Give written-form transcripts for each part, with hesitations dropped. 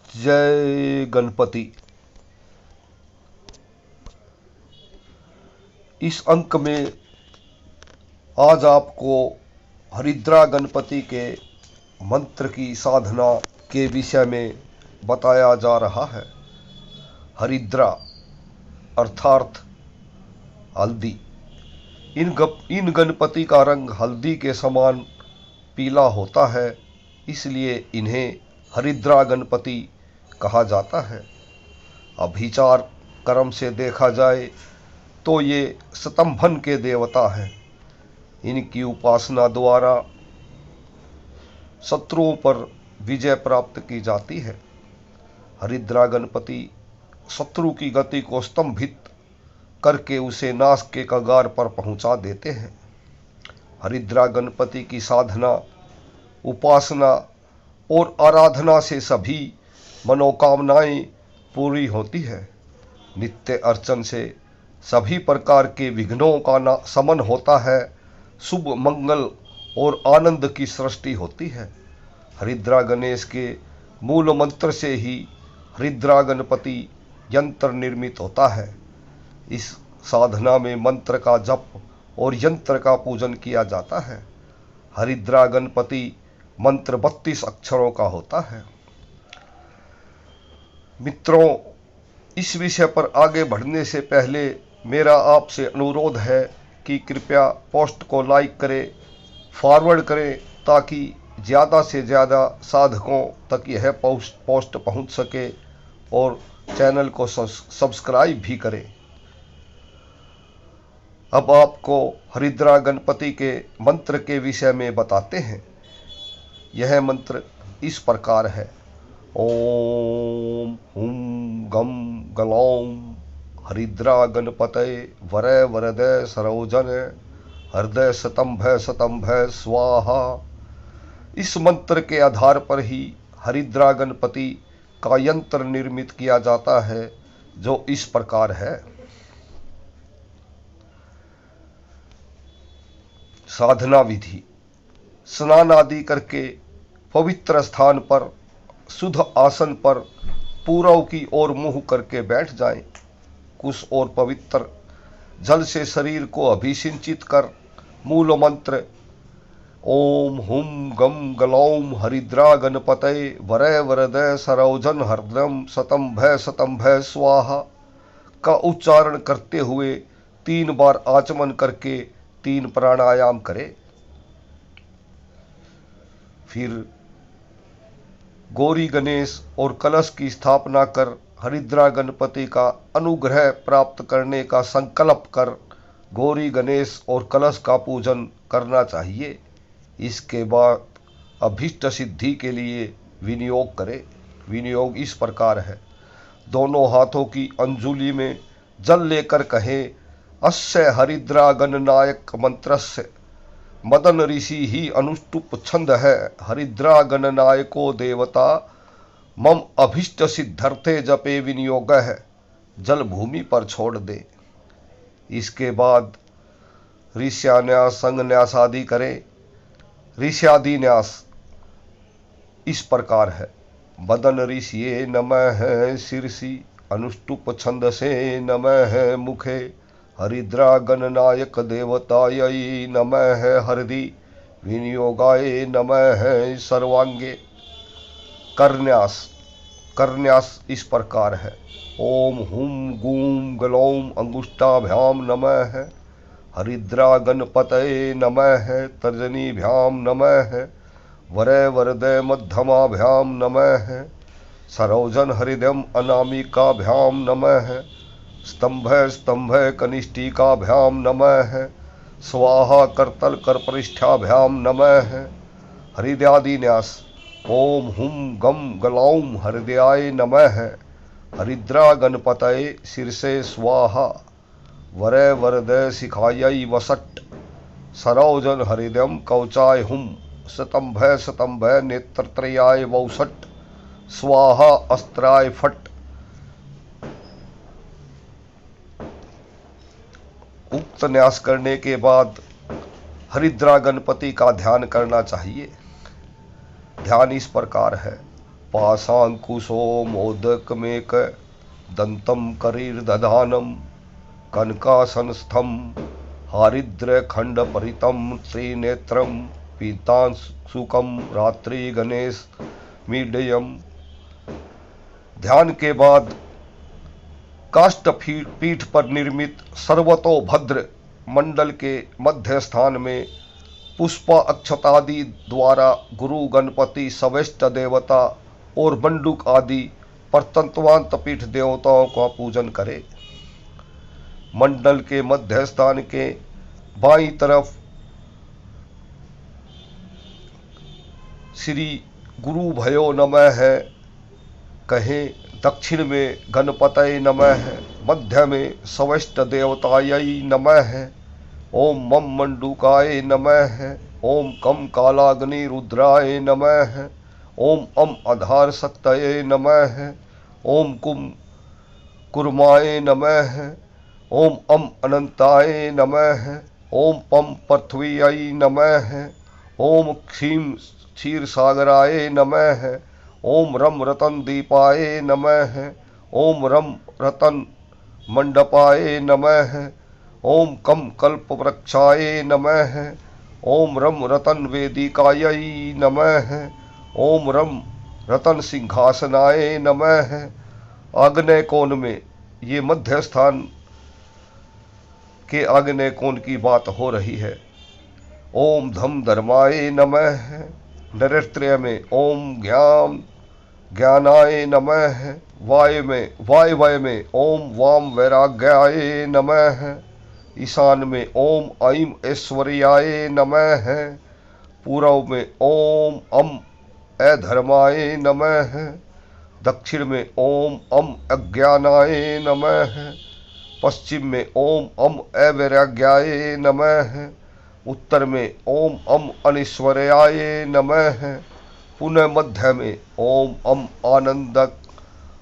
जय गणपति। इस अंक में आज आपको हरिद्रा गणपति के मंत्र की साधना के विषय में बताया जा रहा है। हरिद्रा अर्थात हल्दी। इन गणपति का रंग हल्दी के समान पीला होता है, इसलिए इन्हें हरिद्रा गणपति कहा जाता है। अभिचार क्रम से देखा जाए तो ये स्तंभन के देवता हैं। इनकी उपासना द्वारा शत्रुओं पर विजय प्राप्त की जाती है। हरिद्रा गणपति शत्रु की गति को स्तंभित करके उसे नाश के कगार पर पहुंचा देते हैं। हरिद्रा गणपति की साधना, उपासना और आराधना से सभी मनोकामनाएं पूरी होती है। नित्य अर्चन से सभी प्रकार के विघ्नों का शमन होता है। शुभ, मंगल और आनंद की सृष्टि होती है। हरिद्रा गणेश के मूल मंत्र से ही हरिद्रा गणपति यंत्र निर्मित होता है। इस साधना में मंत्र का जप और यंत्र का पूजन किया जाता है। हरिद्रा गणपति मंत्र 32 अक्षरों का होता है। मित्रों, इस विषय पर आगे बढ़ने से पहले मेरा आपसे अनुरोध है कि कृपया पोस्ट को लाइक करें, फॉरवर्ड करें, ताकि ज़्यादा से ज़्यादा साधकों तक यह पोस्ट पहुंच सके और चैनल को सब्सक्राइब भी करें। अब आपको हरिद्रा गणपति के मंत्र के विषय में बताते हैं। यह मंत्र इस प्रकार है। ओम हुम गम गलौम हरिद्रा गणपतये वरय वरदय सरोजन हृदय शतंभ स्वाहा। इस मंत्र के आधार पर ही हरिद्रा गणपति का यंत्र निर्मित किया जाता है, जो इस प्रकार है। साधना विधि। स्नान आदि करके पवित्र स्थान पर शुद्ध आसन पर पूरव की ओर मुंह करके बैठ जाएं। कुश और पवित्र जल से शरीर को अभिसिंचित कर मूल मंत्र ओम हुम गम गलौम हरिद्रा गणपतये वरय वरदय सरोजन हृदयम शतंभ स्वाहा का उच्चारण करते हुए 3 बार आचमन करके 3 प्राणायाम करें। फिर गौरी गणेश और कलश की स्थापना कर हरिद्रा गणपति का अनुग्रह प्राप्त करने का संकल्प कर गौरी गणेश और कलश का पूजन करना चाहिए। इसके बाद अभीष्ट सिद्धि के लिए विनियोग करें। विनियोग इस प्रकार है। दोनों हाथों की अंजुली में जल लेकर कहें, अस्य हरिद्रा गणनायक मंत्रस्य मदन ऋषि ही अनुष्टुप छंद है हरिद्रा गणनायको देवता मम अभिष्ट सिद्धर्थे जपे विनियोग है। जल भूमि पर छोड़ दे। इसके बाद ऋष्यान्यास, संगन्यास आदि करें। ऋष्यादि न्यास इस प्रकार है। मदन ऋषिये नमः शीर्षि अनुष्टुप छंद से नमः मुखे हरिद्रा गणनायक देवतायै नमः हृदि विनियोगाय नमः सर्वांगे। करन्यास इस प्रकार है। ओम हुम गूम गलौम अंगुष्ठाभ्याम नमः हरिद्रा गणपतये नमः तर्जनीभ्याम नमः वरय वरदय मध्यमाभ्याम नमः सरोजन हृदयम अनामिकाभ्याम नमः स्तंभ कनिष्ठिकाभ्याम नमः स्वाहा करतल करपृष्ठाभ्याम नमः। हृदयादिन्यास। ओम हुम गम गलौम हृदयाय नमः हरिद्रा गणपतये शीर्षे स्वाहा वरय वरदय शिखायै वसट् सरोजन हृदयम कवचाय हुम शतंभ नेत्रत्रयाय वौसट् स्वाहा अस्त्राय फट्। उक्त न्यास करने के बाद हरिद्रा गणपति का ध्यान करना चाहिए। ध्यान इस प्रकार है। पाशांकुशो मोदकमेक दंतं करीर्दधानं कनकासनस्थं हारिद्रखंडपरितं त्रिनेत्रं पीतांशुकं रात्रि गणेश मीडयम। ध्यान के बाद काष्ठ पीठ पर निर्मित सर्वतोभद्र मंडल के मध्य स्थान में पुष्प अक्षतादि द्वारा गुरु गणपति सवेष्ट देवता और मंडूक आदि परतंत्वांत पीठ देवताओं का पूजन करें। मंडल के मध्य स्थान के बाईं तरफ श्री गुरु भयो नमः है कहें, दक्षिण में गणपतये नमः है, मध्य में सवेष्ट देवतायै नमः है, ओम मम मंडूकाय नमः है, ओम कम कालाग्नि रुद्राय नमः है, ओम अम आधार शक्तये नमः है, ओम कुम कुर्माय नमः है, ओम अम अनंताय नमः है, ओम पम पृथ्वीयै नमः है, ओम क्षीम क्षीर सागराय नमः है, ओम रम रतन दीपाय नमः है, ओम रम रतन मंडपाय नमः है, ओम कम कल्प वृक्षाय नमः है, ओम रम रतन वेदिकाय नमः है, ओम रम रतन सिंहासनाय नमः है। आग्नेय कोण में, ये मध्य स्थान के आग्नेय कोण की बात हो रही है, ओम धम धर्माय नमः है। नैऋत्य में ओम ज्ञानाय नमः है। वायव्य में ओम वाम वैराग्याय नमः है। ईशान में ओम ऐं ऐश्वर्याय नमः है। पूर्व में ओम अम अधर्माय नमः है। दक्षिण में ओम अम अज्ञानाय नमः है। पश्चिम में ओम अम अवैराग्याय नमः है। उत्तर में ओम अम अनिश्वर्याय नमः है। पुनः मध्य में ओम अम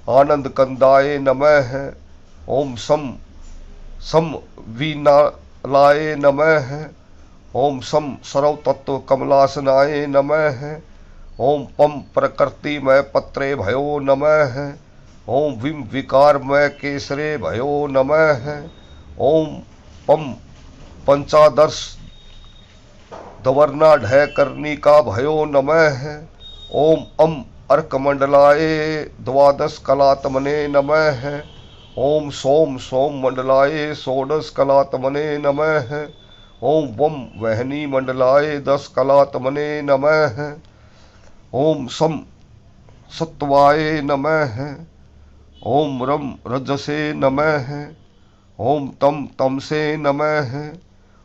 आनंद कंदाय नमः है। ओम सम वीनालाय नमः है। ओम सम सर्व तत्व कमलासनाय नमः है। ओम पम प्रकृतिमय पत्रे भयो नमः है। ओम विम विकारमय केसरे भयो नमः है। ओम पम पंचादर्श दवर्ना ढय करनी का भयो नमः है। ओम अम अर्कमंडलाय द्वादश कलात्मने नमः है। ओम सोम मंडलाय षोडश कलात्मने नमः है। ओम वम वहनी मंडलाय 10 कलात्मने नमः है। ओम सम सत्वाय नमः है। ओम रम रजसे नमः है। ओम तम तमसे नमः है।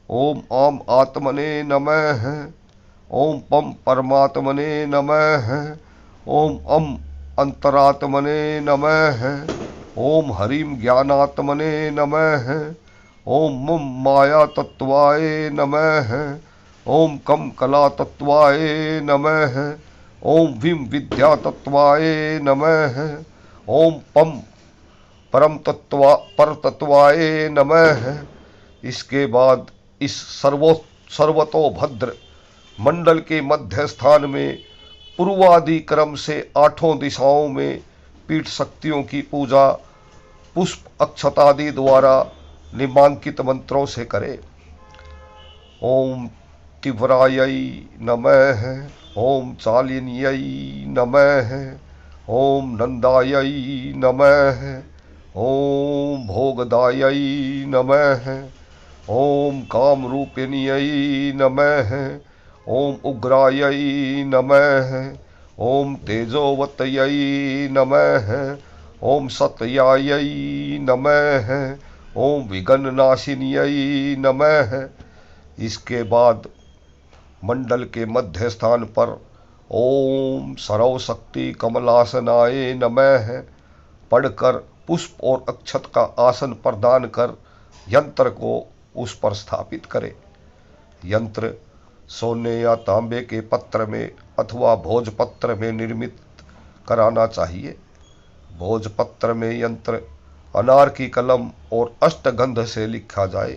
ओम आम आत्मने नमः है। ओम पम परमात्मने नमः है। ओम अम अंतरात्मने नमः है। ओम हरिम ज्ञानात्मने नमः है। ओम मम माया तत्वाय नमः है। ओम कम कला तत्वाय नमः है। ओम विम विद्या तत्वाय नमः है। ओम पम परम तत्वाय नमः है। इसके बाद इस सर्वतोभद्र मंडल के मध्य स्थान में पूर्वादि क्रम से 8 दिशाओं में पीठ शक्तियों की पूजा पुष्प अक्षतादि द्वारा निमांकित मंत्रों से करें। ओम तीव्रायै नमः है। ओम चालिन्यै नमः है। ओम नंदायै नमः है। ओम भोगदायै नमः है। ओम कामरूपिण्यै नमः है। ओम उग्रायै नमः है। ओम तेजोवत्यै नमः है। ओम सत्यायै नमः है। ओम विघ्ननाशिन्यै नमः है। इसके बाद मंडल के मध्य स्थान पर ओम सर्वशक्ति कमलासनाय नमः है पढ़कर पुष्प और अक्षत का आसन प्रदान कर यंत्र को उस पर स्थापित करें। यंत्र सोने या तांबे के पत्र में अथवा भोजपत्र में निर्मित कराना चाहिए। भोजपत्र में यंत्र अनार की कलम और अष्टगंध से लिखा जाए।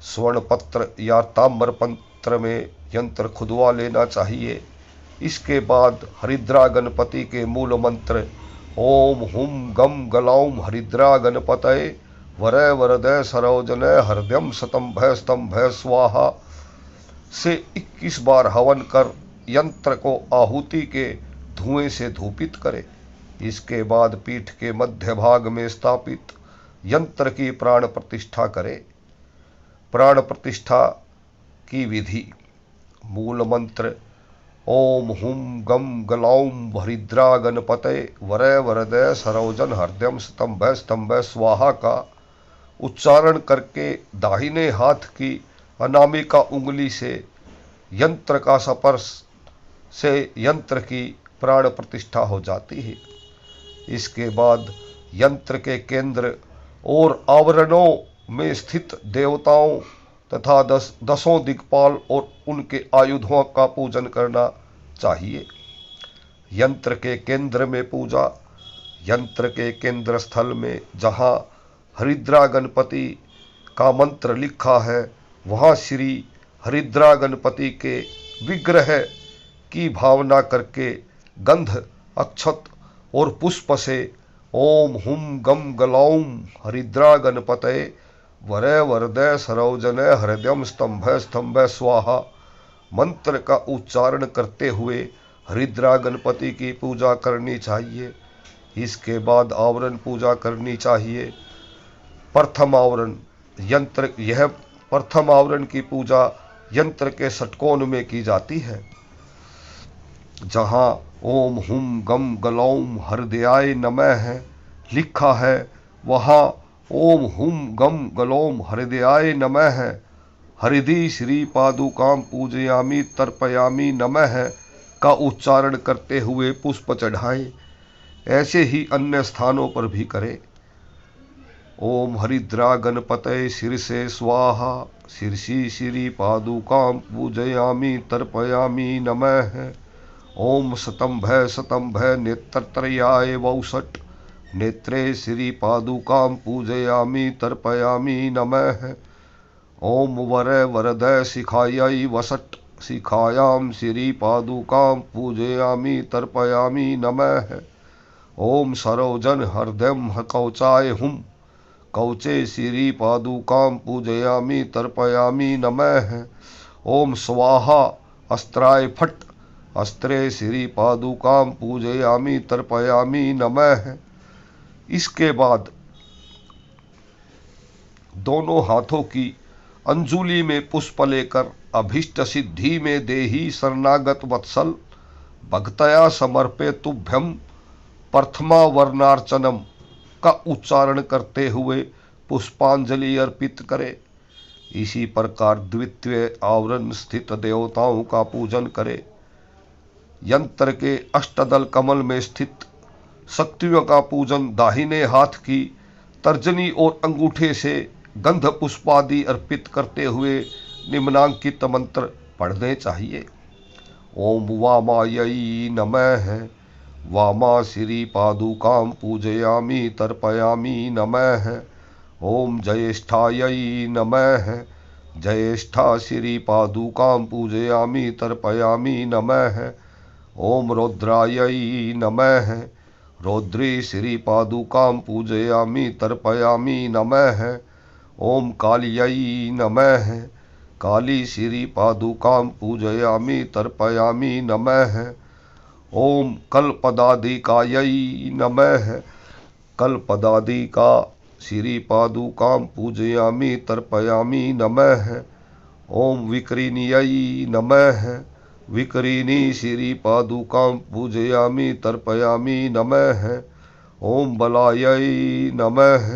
स्वर्ण पत्र या ताम्र पत्र में यंत्र खुदवा लेना चाहिए। इसके बाद हरिद्रा गणपति के मूल मंत्र ओम हुम गम गलौम हरिद्रा गणपतये वरय वरदय सरोजनय हृदयम स्तंभय स्तंभय स्वाहा से 21 बार हवन कर यंत्र को आहुति के धुएं से धूपित करे। इसके बाद पीठ के मध्य भाग में स्थापित यंत्र की प्राण प्रतिष्ठा करे। प्राण प्रतिष्ठा की विधि: मूल मंत्र ओम हुम गम गलौम हरिद्रा गणपतये वरय वरदय सरोजन हृदयम स्तंभय स्तंभय स्वाहा का उच्चारण करके दाहिने हाथ की अनामिका उंगली से यंत्र का स्पर्श से यंत्र की प्राण प्रतिष्ठा हो जाती है। इसके बाद यंत्र के केंद्र और आवरणों में स्थित देवताओं तथा दसों दिक्पाल और उनके आयुधों का पूजन करना चाहिए। यंत्र के केंद्र में पूजा: यंत्र के केंद्र स्थल में जहाँ हरिद्रा गणपति का मंत्र लिखा है वहाँ श्री हरिद्रा गणपति के विग्रह की भावना करके गंध अक्षत और पुष्प से ओम हुम गम गलौम हरिद्रा गणपतये वरय वरदय सरोजनय हृदयम स्तंभय स्तंभय स्वाहा मंत्र का उच्चारण करते हुए हरिद्रा गणपति की पूजा करनी चाहिए। इसके बाद आवरण पूजा करनी चाहिए। प्रथम आवरण यंत्र यह प्रथम आवरण की पूजा यंत्र के षटकोण में की जाती है। जहाँ ओम हुम गम गलौम हृदयाय नमः लिखा है वहाँ ओम हुम गम गलौम हृदयाय नमः हरिदि श्री पादुकाम पूजयामि तर्पयामि नमः का उच्चारण करते हुए पुष्प चढ़ाएं। ऐसे ही अन्य स्थानों पर भी करें। ओम हरिद्रा गणपतये शीर्षे स्वाहा शीर्षि श्री पादुकाम पूजयामि तर्पयामि नमः। ओम स्तंभय नेत्रत्रयाय वौषट नेत्रे श्री पादुकाम पूजयामि तर्पयामि नमः। ओम वरय वरदय शिखायै वसट शिखायां श्री पादुकाम पूजयामि तर्पयामि नमः। ओम सरोजन हृदयम कवचाय हुम कवचे श्री पादुकाम पूजयामि तर्पयामि नमः। ओम स्वाहा अस्त्राय फट अस्त्रे श्री पादुकाम पूजयामि तर्पयामि नमः। इसके बाद दोनों हाथों की अंजुली में पुष्प लेकर अभीष्ट सिद्धि में देहि शरणागत वत्सल भक्तया समर्पे तुभ्यम प्रथमा वर्णार्चनम का उच्चारण करते हुए पुष्पांजलि अर्पित करें। इसी प्रकार द्वितीय आवरण स्थित देवताओं का पूजन करें। यंत्र के अष्टदल कमल में स्थित शक्तियों का पूजन दाहिने हाथ की तर्जनी और अंगूठे से गंध पुष्पादि अर्पित करते हुए निम्नांकित मंत्र पढ़ने चाहिए। ओम वामायै नमः वामा श्री पादुकाम पूजयामि तर्पयामि नमः। ओम ज्येष्ठायै नमः ज्येष्ठा श्री पादुकाम पूजयामि तर्पयामि नमः। ओम रौद्रायै नमः रौद्री श्री पादुकाम पूजयामि तर्पयामि नमः। ओम काल्यै नमः काली श्री पादुकाम पूजयामि तर्पयामि नमः। ओम कल्पदादिकायै नमः कल्पदादिका श्री पादुकाम पूजयामि तर्पयामि नमः। ओम विक्रिण्यै नमः विक्रिणी श्री पादुकाम पूजयामि तर्पयामि नमः। ओम बलायै नमः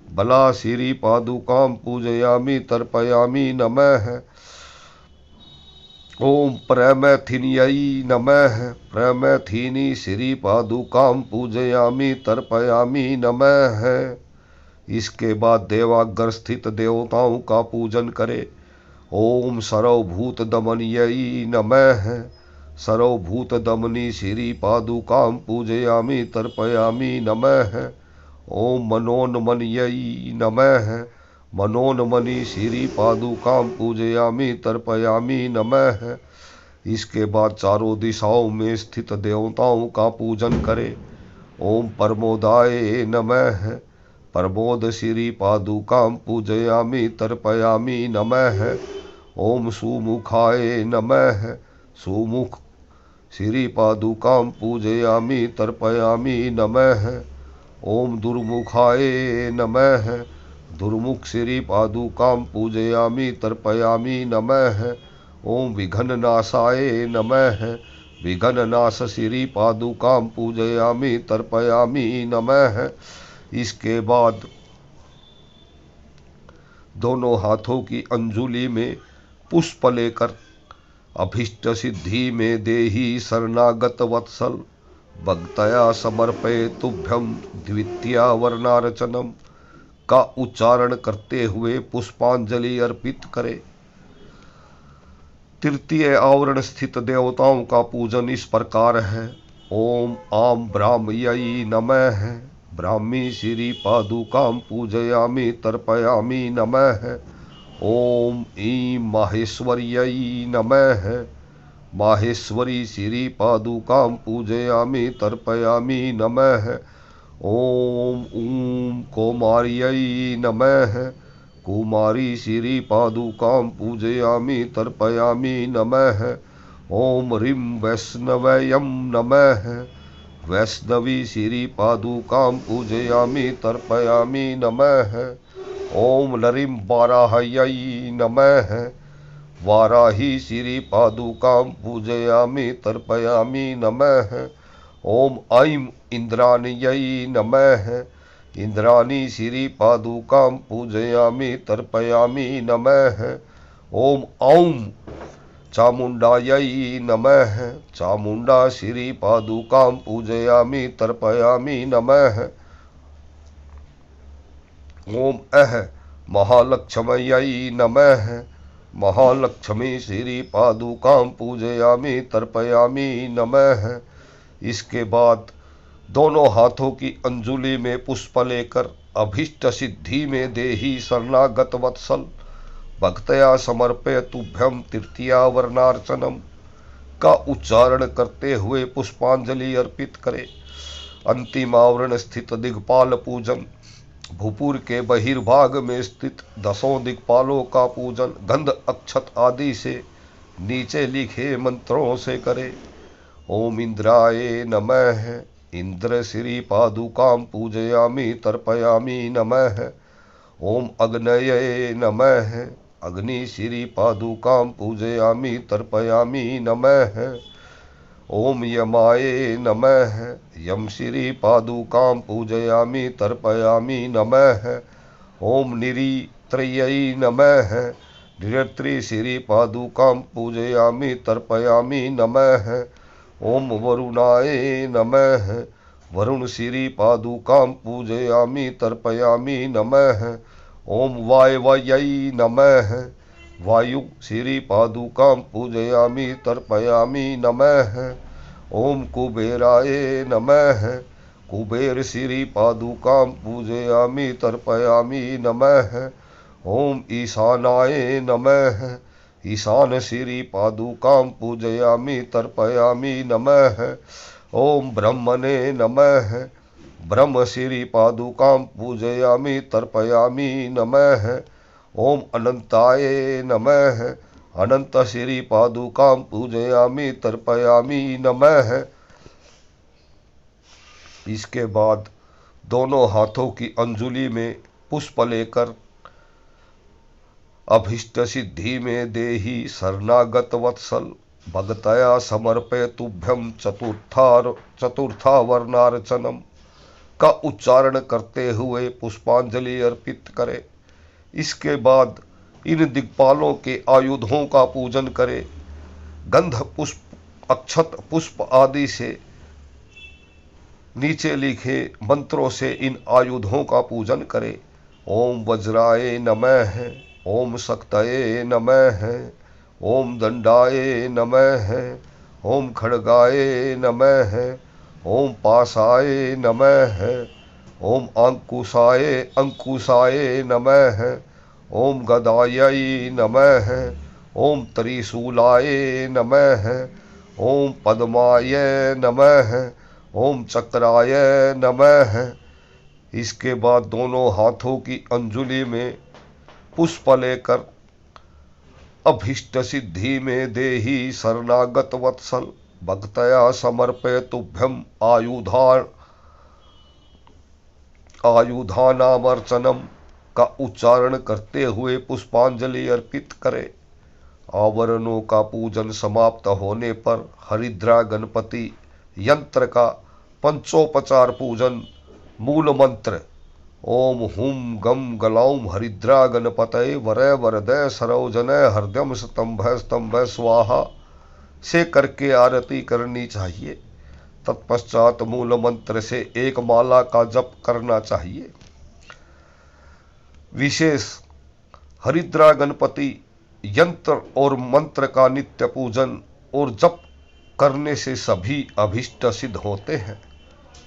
बला श्री पादुकाम पूजयामि तर्पयामि नमः। ओम प्रमथिन्यै नमः प्रमथिनी श्री पादुकाम पूजयामि तर्पयामि नमः। इसके बाद देवाग्र स्थित देवताओं का पूजन करें। ओम सर्वभूत दमन्यै नमः सर्वभूत दमनी श्री पादुकाम पूजयामि तर्पयामि नमः। ओम मनोन्मन्यै नमः मनोन्मनि श्री पादुकाम पूजयामि तर्पयामि नमः। इसके बाद चारों दिशाओं में स्थित देवताओं का पूजन करे। ओम परमोदाय नमः। प्रमोद श्री पादुकां पूजयामि तर्पयामि नमः। ओम सुमुखाय नमः। सुमुख श्री पादुकां पूजयामि तर्पयामि नमः। ओम दुर्मुखाय नमः। दुर्मुख श्री पादुकां पूजयामि तर्पयामि नमः। ओम विघ्ननाशाय नमः। विघ्ननाश श्री पादुकां पूजयामि तर्पयामि नमः। इसके बाद दोनों हाथों की अंजुलि में पुष्प लेकर अभीष्ट सिद्धि में देहि शरणागत वत्सल भक्तया समर्पये तुभ्यं द्वितीया वर्णार्चनम का उच्चारण करते हुए पुष्पांजलि अर्पित करे। तृतीय आवरण स्थित देवताओं का पूजन इस प्रकार है। ओम आम ब्राह्मयै नमः। ब्राह्मी श्री पादुकां पूजयामि तर्पयामि नमः। ओम ईं माहेश्वर्यै नमः। माहेश्वरी श्री पादुकां पूजयामि तर्पयामि नमः। ओम ऊं कौमार्यै नमः। कुमारी श्री पादुकां पूजयामि तर्पयामि नमः। ओम ह्रीं वैष्णव्यै नमः। वैष्णवी श्री पादुकां पूजयामि तर्पयामि नमः। ओम नरीं वाराह्यै नमः। वाराही श्री पादुकां पूजयामि तर्पयामि नमः। ओम ऐं इंद्राण्यै नमः। इंद्राणी श्री पादुकां पूजयामि तर्पयामि नमः। ओम औं चामुण्डायै नमः। चामुण्डा श्री पादुकां पूजयामि तर्पयामि नमः। ओम महालक्ष्म्यै नमः। महालक्ष्मी श्री पादुकां पूजयामि तर्पयामि नमः। इसके बाद दोनों हाथों की अंजुलि में पुष्प लेकर अभीष्ट सिद्धि में देहि शरणागत वत्सल भक्तया समर्पय तुभ्यं तृतीया वर्णार्चनम का उच्चारण करते हुए पुष्पांजलि अर्पित करे। अंतिम आवरण स्थित दिग्पाल पूजन। भूपुर के बहिर्भाग में स्थित 10 दिक्पालों का पूजन गंध अक्षत आदि से नीचे लिखे मंत्रों से करे। ओम इंद्राय नमः। इंद्र श्री पादुकां पूजयामि तर्पयामि नमः। ओम अग्नये नमः। अग्नि श्री पादुकां पूजयामि तर्पयामि नमः। ओम यमाय नमः। यम श्री पादुकां पूजयामि तर्पयामि नमः। ओम निरित्रयै नमः। निरत्रि श्री पादुकां पूजयामि तर्पयामि नमः। ओम वरुणाय नमः। वरुण श्री पादुकां पूजयामि तर्पयामि नमः। ओम वायव्यै नमः। वायु श्री पादुकां पूजयामि तर्पयामि नमः। ओम कुबेराय नमः। कुबेर श्री पादुकां पूजयामि तर्पयामि नमः। ओम ईशानाय नमः। ईशान श्री पादुकां पूजयामि तर्पयामि नमः। ओम ब्रह्मणे नमः। ब्रह्म श्री पादुकां पूजयामि तर्पयामि नमः। ओम अनंताय नमः। अनंत श्री पादुकां पूजयामि तर्पयामि नमः। इसके बाद दोनों हाथों की अंजुलि में पुष्प लेकर अभीष्ट सिद्धि में देहि शरणागत वत्सल भगतया समर्पय तुभ्यं चतुर्था वर्णार्चनम का उच्चारण करते हुए पुष्पांजलि अर्पित करे। इसके बाद इन दिक्पालों के आयुधों का पूजन करे। गंध पुष्प अक्षत पुष्प आदि से नीचे लिखे मंत्रों से इन आयुधों का पूजन करे। ओम वज्राय नमः। ओम शक्तये नमः। ओम दंडाय नमः। ओम खड्गाय नमः। ओम पाशाय नमः। ओम अंकुशाय नमः। ओम गदायै नमः। ओम त्रिशूलाय नमः, ओम पद्माय नमः, ओम चक्राय नमः। इसके बाद दोनों हाथों की अंजुलि में पुष्प लेकर अभीष्ट सिद्धि में देहि शरणागत वत्सल भक्तया समर्पय तुभ्यम आयुधानामर्चनम का उच्चारण करते हुए पुष्पांजलि अर्पित करे। आवरणों का पूजन समाप्त होने पर हरिद्रा गणपति यंत्र का पंचोपचार पूजन। मूल मंत्र ओम हुम गम गलौम हरिद्रा गणपतये वरय वरदय सरोजनय हृदयम स्तंभ स्तंभ स्वाहा से करके आरती करनी चाहिए। तत्पश्चात मूल मंत्र से एक माला का जप करना चाहिए। विशेष हरिद्रा गणपति यंत्र और मंत्र का नित्य पूजन और जप करने से सभी अभिष्ट सिद्ध होते हैं।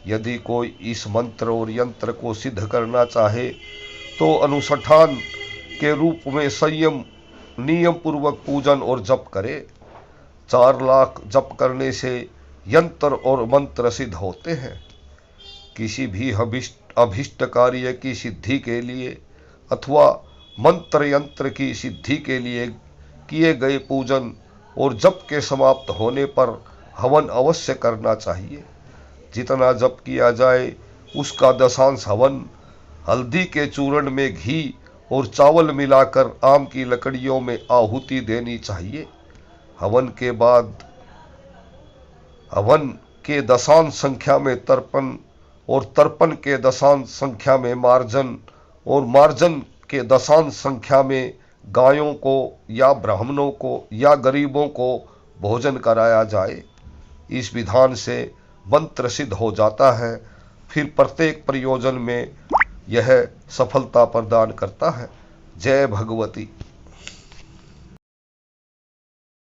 यदि कोई इस मंत्र और यंत्र को सिद्ध करना चाहे तो अनुष्ठान के रूप में संयम नियम पूर्वक पूजन और जप करे। 4 लाख जप करने से यंत्र और मंत्र सिद्ध होते हैं। किसी भी अभिष्ट कार्य की सिद्धि के लिए अथवा मंत्र यंत्र की सिद्धि के लिए किए गए पूजन और जप के समाप्त होने पर हवन अवश्य करना चाहिए। जितना जप किया जाए उसका दशांश हवन हल्दी के चूर्ण में घी और चावल मिलाकर आम की लकड़ियों में आहुति देनी चाहिए। हवन के बाद हवन के दशांश संख्या में तर्पण और तर्पण के दशांश संख्या में मार्जन और मार्जन के दशांश संख्या में गायों को या ब्राह्मणों को या गरीबों को भोजन कराया जाए। इस विधान से मंत्र सिद्ध हो जाता है। फिर प्रत्येक प्रयोजन में यह सफलता प्रदान करता है। जय भगवती।